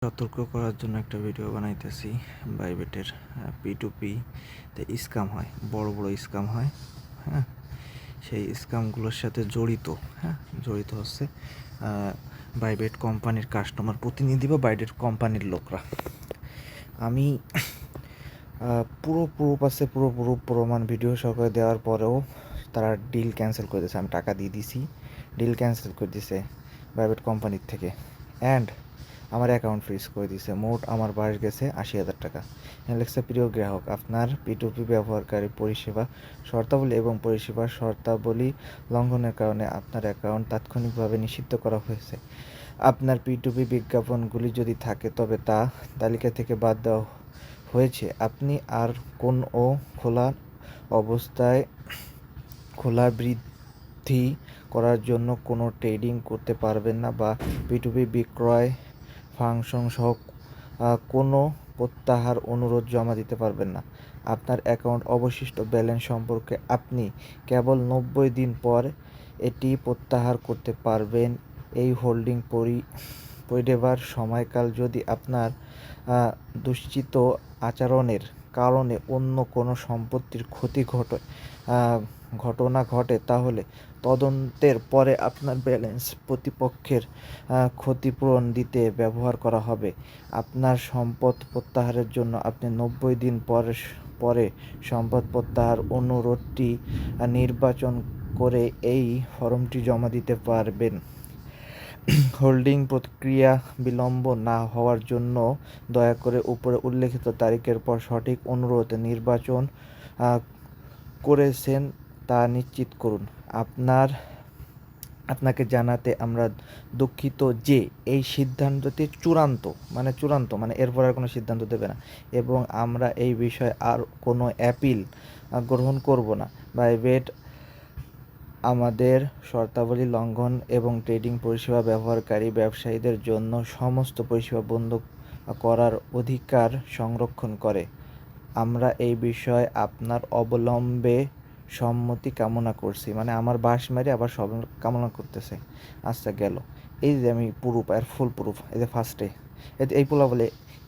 সতর্ক করার জন্য একটা ভিডিও বানাইতেছি। বাইবেটের P2P তে স্ক্যাম হয়, বড় বড় স্ক্যাম হয়। হ্যাঁ, সেই স্ক্যামগুলোর সাথে জড়িত হচ্ছে বাইবেট কোম্পানির কাস্টমার প্রতিনিধি বা বাইবেট কোম্পানির লোকরা। আমি পুরো প্রুফ আছে, পুরো প্রমাণ ভিডিও সহকারে দেওয়ার পরেও তারা ডিল ক্যান্সেল করে দিয়েছে। আমি টাকা দিয়ে দিছি, ডিল ক্যান্সেল করে দিয়েছে বাইবেট কোম্পানির থেকে, অ্যান্ড আমার অ্যাকাউন্ট ফ্রিজ করে দিয়েছে। মোট আমার বাস গেছে 80,000 টাকা। লেখছে, প্রিয় গ্রাহক, আপনার P2P ব্যবহারকারী পরিষেবা শর্তাবলী এবং পরিষেবার শর্তাবলী লঙ্ঘনের কারণে আপনার অ্যাকাউন্ট তাৎক্ষণিকভাবে নিষিদ্ধ করা হয়েছে। আপনার P2P বিজ্ঞাপনগুলি যদি থাকে তবে তা তালিকা থেকে বাদ দেওয়া হয়েছে। আপনি আর কোনো খোলা বৃদ্ধি করার জন্য কোনো ট্রেডিং করতে পারবেন না বা P2P বিক্রয় ফাংশন সহ কোনো প্রত্যাহার অনুরোধ জমা দিতে পারবেন না। আপনার অ্যাকাউন্ট অবশিষ্ট ব্যালেন্স সম্পর্কে আপনি কেবল 90 দিন পর এটি প্রত্যাহার করতে পারবেন। এই হোল্ডিং পরিষেবার সময়কাল যদি আপনার দূষিত আচরণের কারণে অন্য কোনো সম্পত্তির ঘটনা ঘটে তাহলে তদন্তের পরে আপনার ব্যালেন্স প্রতিপক্ষের ক্ষতিপূরণ দিতে ব্যবহার করা হবে। আপনার সম্পদ প্রত্যাহারের জন্য আপনি 90 দিন পরে সম্পদ প্রত্যাহার অনুরোধটি নির্বাচন করে এই ফর্মটি জমা দিতে পারবেন। হোল্ডিং প্রক্রিয়া বিলম্ব না হওয়ার জন্য দয়া করে উপরে উল্লেখিত তারিখের পর সঠিক অনুরোধ নির্বাচন করেছেন তা নিশ্চিত করুন। আপনাকে জানাতে আমরা দুঃখিত যে এই সিদ্ধান্তটি চূড়ান্ত মানে এরপর আর কোনো সিদ্ধান্ত দেবে না এবং আমরা এই বিষয়ে আর কোনো অ্যাপিল গ্রহণ করব না। বাইবেট আমাদের শর্তাবলী লঙ্ঘন এবং ট্রেডিং পরিষেবা ব্যবহারকারী ব্যবসায়ীদের জন্য সমস্ত পরিষেবা বন্ধ করার অধিকার সংরক্ষণ করে। আমরা এই বিষয়ে আপনার অবলম্বে সম্মতি কামনা করছি। মানে আমার বাস মেরে আবার সব কামনা করতেছে। আচ্ছা, গেল। এই যে আমি প্রুফ আর ফুল প্রুফ, এই যে ফার্স্টে এই পোলা বলে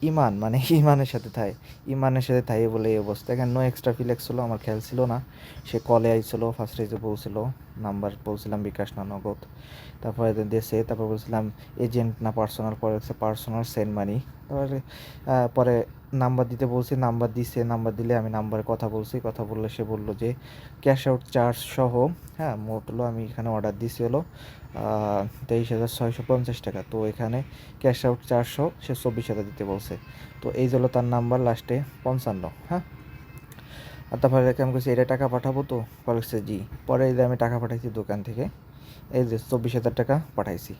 ইমানের সাথে থাই বলে এই অবস্থা। এখানে নো এক্সট্রা ফিলেক্স ছিল, আমার খেয়াল ছিল না। সে কলে আইছিল, ফার্স্টে যে বলছিল নাম্বার, বলছিলাম বিকাশ না নগদ, তারপরে দেশে, তারপর বলছিলাম এজেন্ট না পার্সোনাল, পরে পার্সোনাল সেন্ড মানি। পরে নাম্বার দিতে বলছি, নাম্বার দিলে আমি নাম্বারে কথা বললে সে বললো যে ক্যাশ আউট চার্জ সহ, মোট হলো আমি এখানে অর্ডার দিছি হলো 23,650 টাকা। তো এখানে ক্যাশ আউট চার্জ সহ সে 24,000 দিতে বলছে। তো এই হলো তার নাম্বার, লাস্টে 55। আর তারপরে আমি বলছি এটা টাকা পাঠাবো, তো বলছে জি। পরে এই যে আমি টাকা পাঠাইছি দোকান থেকে, এই যে 24,000 টাকা পাঠাইছি।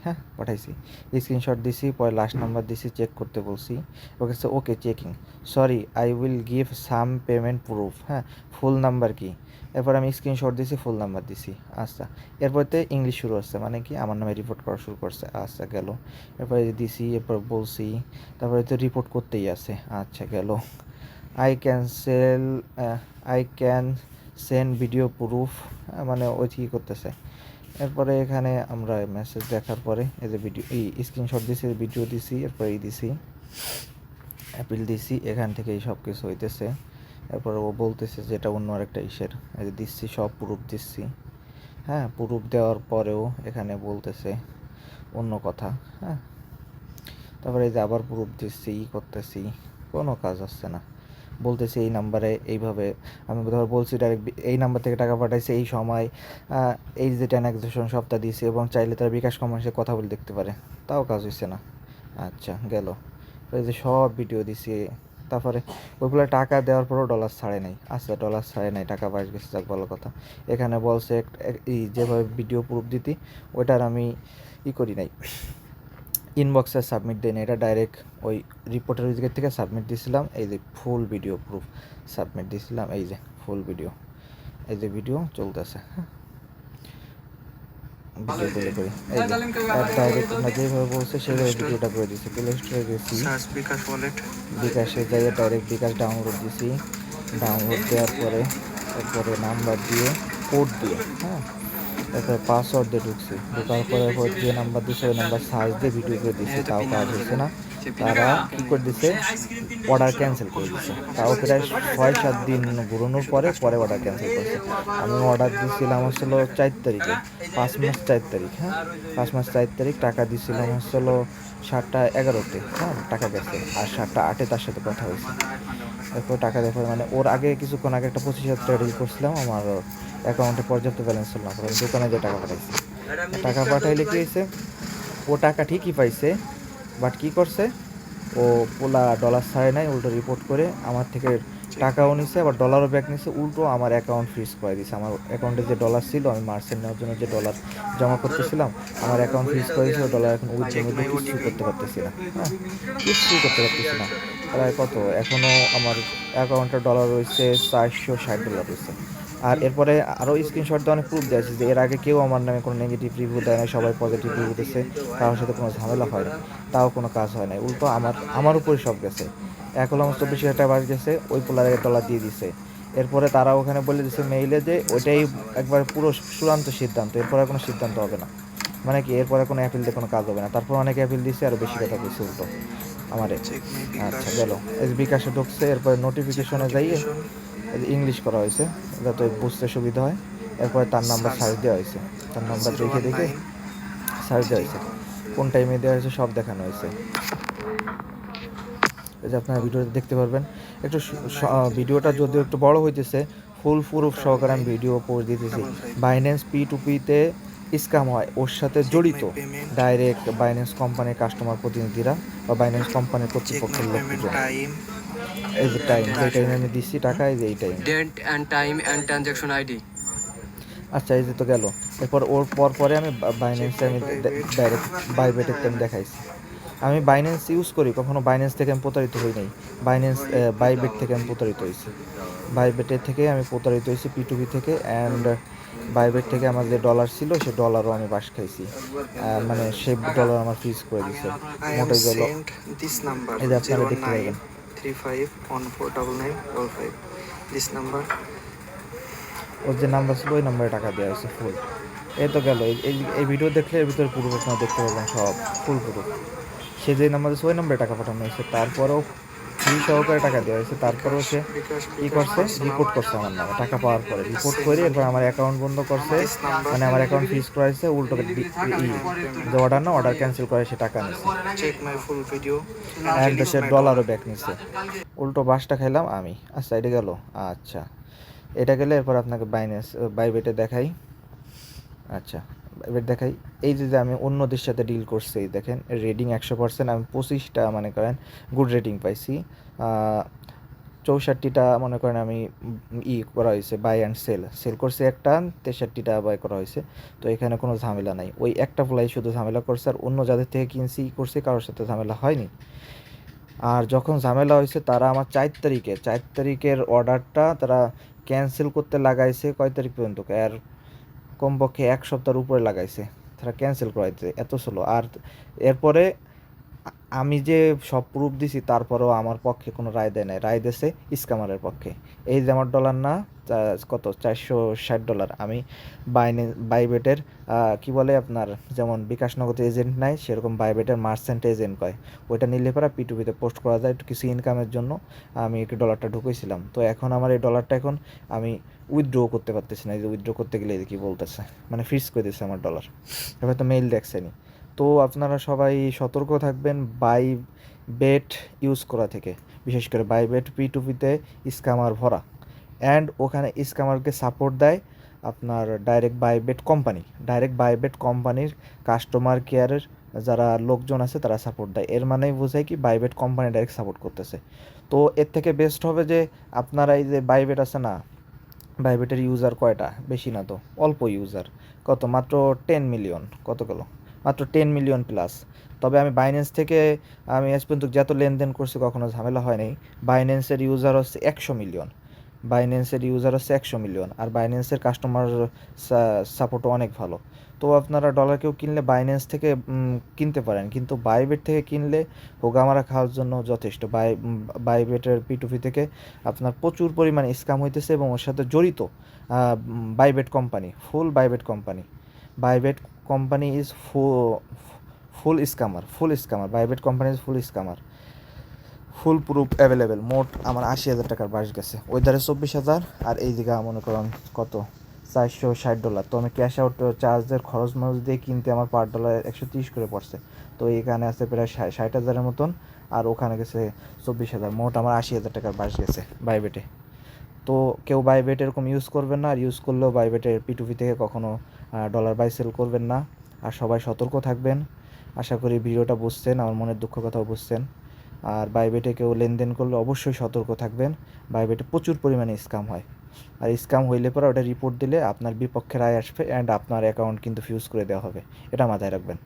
স্ক্রিনশট দিছি, পরে লাস্ট নাম্বার দিছি, চেক করতে বলছি। Okay checking, sorry I will give some payment proof. Full number কি? এরপর আমি স্ক্রিনশট দিছি, ফুল নাম্বার দিছি। আচ্ছা, এরপরতে ইংলিশ শুরু হচ্ছে, মানে কি আমার নামে রিপোর্ট করা শুরু করছে। আচ্ছা, গেল। এরপরে দিছি, এরপর বলছি, তারপরে তো রিপোর্ট করতেই আছে। আচ্ছা, গেল। I can send video proof, মানে ওই কী করতেছে। এরপরে এখানে আমরা মেসেজ দেখার পরে এই যে ভিডিও, এই স্ক্রিনশট দিছি, ভিডিও দিছি, এরপরে এই দিছি, অ্যাপিল দিছি, এখান থেকে এই সব কিছু হইতেছে। এরপরে ও বলতেছে যে এটা অন্য আরেকটা ইসের, এই যে দিচ্ছি, সব প্রুফ দিচ্ছি। প্রুফ দেওয়ার পরেও এখানে বলতেছে অন্য কথা। তারপরে এই যে আবার প্রুফ দিচ্ছি, করতেছি, কোনো কাজ হচ্ছে না। বলতেছি এই নাম্বারে এইভাবে, আমি ধর বলছি ডাইরেক্ট এই নাম্বার থেকে টাকা পাঠাইছে এই সময়, এই যে ট্রানজ্যাকশন সবটা দিয়েছে এবং চাইলে তারা বিকাশ কমার্সে কথা বলে দেখতে পারে, তাও কাজ হচ্ছে না। আচ্ছা, গেল। এই যে সব ভিডিও দিছি, তারপরে ওইগুলো টাকা দেওয়ার পরও ডলার ছাড়ে নাই। আচ্ছা, ডলার ছাড়ে নাই, টাকা বাইরে গেছে, যাক ভালো কথা। এখানে বলছে এই যেভাবে ভিডিও প্রুফ দিতি ওইটার আমি করি নাই, ইনবক্সে সাবমিট দেন, এটা ডাইরেক্ট ওই রিপোর্টের দিকের থেকে সাবমিট দিয়েছিলাম। এই যে ফুল ভিডিও প্রুফ সাবমিট দিয়েছিলাম, এই যে ফুল ভিডিও, এই যে ভিডিও চলতেছে। ভিডিও প্লে করি, এই যে ডাইরেক্ট আমরা যেভাবে বলছে সেভাবে ভিডিওটা করে দিচ্ছি। প্লে স্টোরে গেছি, বিকাশে যাই, ডাইরেক্ট বিকাশ ডাউনলোড দিছি। ডাউনলোড দেওয়ার পরে তারপরে নাম্বার দিয়ে, কোড দিয়ে, তারপরে পাসওয়ার্ড দিয়ে ঢুকছি। ঢোকার পরে যে নাম্বার দিচ্ছে ওই নাম্বার সার্চ দিয়ে ভিডিও করে দিচ্ছি, তাও কাজ হচ্ছে না। তারা কী করে দিছে, অর্ডার ক্যান্সেল করে দিছে। তাও প্রায় 6-7 দিন ঘুরানোর পরে অর্ডার ক্যান্সেল করছে। আমি অর্ডার দিয়েছিলাম হচ্ছিল 4 তারিখে, 5 মাস 4 তারিখ, হ্যাঁ 5 মাস 4 তারিখ। টাকা দিয়েছিলাম হচ্ছিল 7টা 11-তে, হ্যাঁ টাকা গেছে। আর 7টা 8-এ তার সাথে কথা হয়েছে। এরপর টাকা দেওয়ার মানে ওর আগে কিছুক্ষণ আগে একটা 25,000 টাকা ডিল করছিলাম, আমার অ্যাকাউন্টে পর্যাপ্ত ব্যালেন্স ছিল না, কারণ দোকানে যে টাকা পাঠাইছি। টাকা পাঠাইলে কী হয়েছে, ও টাকা ঠিকই পাইছে, বাট কী করছে, ও পোলা ডলার ছাড়ে নাই, উল্টো রিপোর্ট করে আমার থেকে টাকাও নিছে, আবার ডলারও ব্যাক নিছে, উল্টো আমার অ্যাকাউন্ট ফ্রিজ করে দিছে। আমার অ্যাকাউন্টে যে ডলার ছিল, আমি মার্চেন্ট নেওয়ার জন্য যে ডলার জমা করতেছিলাম, আমার অ্যাকাউন্ট ফ্রিজ করে দিয়েছে। ডলার এখন উইথড্র মধ্যে কিচ্ছু করতে পারতেছি না, হ্যাঁ কিচ্ছু করতে পারতেছি না। প্রায় কত এখনও আমার অ্যাকাউন্টে ডলার রয়েছে $460 রয়েছে। আর এরপরে আরও স্ক্রিনশট দিয়ে অনেক প্রুফ দেওয়া আছে যে এর আগে কেউ আমার নামে কোনো নেগেটিভ রিভিউ দেয় না, সবাই পজিটিভ রিভিউ দিচ্ছে, কারোর সাথে কোনো ঝামেলা হয় না, তাও কোনো কাজ হয় না, উল্টো আমার উপরে সব গেছে। 1,24,000 টাকা বাস গেছে, ওই পোলারে ডলার দিয়ে দিছে। এরপরে তারা ওখানে বলে দিছে মেইলে যে ওইটাই একবার পুরো চূড়ান্ত সিদ্ধান্ত, এরপরে কোনো সিদ্ধান্ত হবে না, মানে কি এরপরে কোনো অ্যাপিল দিয়ে কোনো কাজ হবে না। তারপর অনেক অ্যাপিল দিছে, আরও বেশি কথা কইছে উল্টো আমারে। আচ্ছা গেল, বিকাশে ঢুকছে, এরপরে নোটিফিকেশনে যাইয়ে ইংলিশ করা হয়েছে যাতে বুঝতে সুবিধা হয়। এরপরে তার নাম্বার সার্চ দেওয়া হয়েছে, তার নাম্বার দেখে সার্চ দেওয়া হয়েছে, কোন টাইমে দেওয়া হয়েছে সব দেখানো হয়েছে। এই যে আপনারা ভিডিওতে দেখতে পারবেন, একটু ভিডিওটা যদিও একটু বড় হইতেছে, ফুল প্রুফ সহকারে আমি ভিডিও পোস্ট দিতেছি। বাইন্যান্স P2P-তে স্ক্যাম হয়, ওর সাথে জড়িত ডাইরেক্ট বাইন্যান্স কোম্পানির কাস্টমার প্রতিনিধিরা বা বাইন্যান্স কোম্পানির কর্তৃপক্ষের লোকজন। এই যে টাইম, যে টাইমে আমি দিচ্ছি টাকা, এই যে এই time, date and time and transaction ID. আচ্ছা এই যে তো গেল। এরপর ওর পরে আমি বাইন্যান্সে আমি ডাইরেক্ট বাইবেটের আমি দেখাইছি। আমি বাইন্যান্স ইউজ করি, কখনো বাইন্যান্স থেকে আমি প্রতারিত হই নাই, বাইবেট থেকে আমি প্রতারিত হয়েছি। বাইবেটের থেকে আমি প্রতারিত হয়েছি, P2P থেকে। অ্যান্ড বাইবেট থেকে আমার যে ডলার ছিল, সে ডলারও আমি বাস খাইছি, মানে সে ডলার আমার ফ্রিজ করে দিছে। মোটে গেল, এই যে আপনারা দেখতে পাবেন ওর যে নাম্বার ছিল ওই নাম্বারে টাকা দেওয়া হয়েছে ফুল। এই তো গেল, এই ভিডিও দেখলে এর ভিতরে পুরো আপনারা দেখতে পাবেন সব ফুল পুরো। সে যে নাম্বার দিয়েছে ওই নাম্বারে টাকা পাঠানো হয়েছে, তারপরেও ফ্রি সহকারে টাকা দেওয়া হয়েছে। তারপরেও সে কী করছে, রিপোর্ট করছে আমার নামে টাকা পাওয়ার পরে, রিপোর্ট করে এরপর আমার অ্যাকাউন্ট বন্ধ করছে, মানে আমার অ্যাকাউন্ট ফ্রিজ করাইছে, উল্টো যে অর্ডার না অর্ডার ক্যান্সেল করে সে টাকা নিচ্ছে, অ্যান্ড সে ডলারও ব্যাক নিচ্ছে, উল্টো বাসটা খাইলাম আমি। আচ্ছা এটা গেল, আচ্ছা এটা গেলে এরপর আপনাকে বাইবেটে দেখাই। আচ্ছা এবার দেখাই, এই যে আমি অন্যদের সাথে ডিল করছি, দেখেন রেটিং 100%, আমি 25টা মনে করেন গুড রেটিং পাইছি, 64টা মনে করেন আমি করা হয়েছে বাই অ্যান্ড সেল করছে, একটা 63টা বাই করা হয়েছে। তো এখানে কোনো ঝামেলা নাই, ওই একটা ফ্লাই শুধু ঝামেলা করছে, আর অন্য যাদের থেকে কিনছি করছে কারোর সাথে ঝামেলা হয়নি। আর যখন ঝামেলা হয়েছে তারা আমার 4 তারিখের অর্ডারটা তারা ক্যান্সেল করতে লাগাইছে কয় তারিখ পর্যন্ত, আর কমপক্ষে 1 সপ্তাহের উপরে লাগাইছে তারা ক্যান্সেল করাইতে, এত স্লো। আর এরপরে আমি যে সব প্রুফ দিছি তারপরেও আমার পক্ষে কোনো রায় দেয় নাই, রায় দিয়েছে স্ক্যামারের পক্ষে। এই যে আমার ডলার না কত $460, আমি বাইবেটের কি বলে আপনার যেমন বিকাশ নগদ এজেন্ট নাই, সেরকম বাইবেটের মার্চেন্ট এজেন্ট কয়, ওইটা নিলে পরে P2P-তে পোস্ট করা যায় একটু কিছু ইনকামের জন্য। আমি একটু ডলারটা ঢুকেছিলাম, তো এখন আমার এই ডলারটা এখন আমি উইথড্র করতে পারতেছি না। এই যে উইথড্র করতে গেলে কি বলতেছে, মানে ফ্রিজ করে দিচ্ছে আমার ডলার, এবার তো মেইল দেখছেনি। তো আপনারা সবাই সতর্ক থাকবেন বাইবেট ইউজ করা থেকে, বিশেষ করে বাইবেট P2P-তে স্ক্যামার ভরা, অ্যান্ড ওখানে স্ক্যামারকে সাপোর্ট দেয় আপনার ডাইরেক্ট বাইবেট কোম্পানির কাস্টমার কেয়ারের যারা লোকজন আছে তারা সাপোর্ট দেয়। এর মানেই বোঝায় কি বাইবেট কোম্পানি ডাইরেক্ট সাপোর্ট করতেছে। তো এর থেকে বেস্ট হবে যে আপনারা এই যে বাইবেট আছে না, বাইবেটের ইউজার কয়টা, বেশি না তো, অল্প ইউজার, কত মাত্র 10 মিলিয়ন, কত গেল মাত্র 10 মিলিয়ন প্লাস। তবে আমি বাইন্যান্স থেকে আমি আজ পর্যন্ত যত লেনদেন করছি কখনো ঝামেলা হয় নাই। বাইন্যান্সের ইউজার হচ্ছে 100 মিলিয়ন, আর বাইন্যান্সের কাস্টমার সাপোর্টও অনেক ভালো। তো আপনারা ডলার কেউ কিনলে বাইন্যান্স থেকে কিনতে পারেন, কিন্তু বাইবেট থেকে কিনলে হোগামারা খাওয়ার জন্য যথেষ্ট। বাইবেটের P2P থেকে আপনার প্রচুর পরিমাণে স্ক্যাম হইতেছে, এবং ওর সাথে জড়িত Bybit company, full Bybit company is full scammer Bybit কোম্পানির ফুল স্ক্যামার, ফুল প্রুফ অ্যাভেলেবেল। মোট আমার 80,000 টাকার বাস গেছে, ওই ধারে 24,000, আর এই দিকে মনে করেন কত $460। তো আমি ক্যাশ আউট চার্জের খরচ মরচ দিয়ে কিনতে আমার পার ডলার 130 করে পড়ছে। তো এখানে আছে প্রায় 60,000-এর মতন, আর ওখানে গেছে 24,000, মোট আমার 80,000 টাকার বাস গেছে বাইবেটে। তো কেউ বাইবেট এরকম ইউজ করবেন না, আর ইউজ করলেও বাইবেটের P2P থেকে কখনো ডলার বাই সেল করবেন না। আর সবাই সতর্ক থাকবেন। আশা করি ভিডিওটা বুঝছেন, আমার মনের দুঃখ কথাও বুঝছেন। আর বাইবেটে কেউ লেনদেন করলে অবশ্যই সতর্ক থাকবেন। বাইবেটে প্রচুর পরিমাণে স্ক্যাম হয়, আর স্ক্যাম হইলে পরে ওটা রিপোর্ট দিলে আপনার বিপক্ষে রায় আসবে, অ্যান্ড আপনার অ্যাকাউন্ট কিন্তু ফিউজ করে দেওয়া হবে, এটা মাথায় রাখবেন।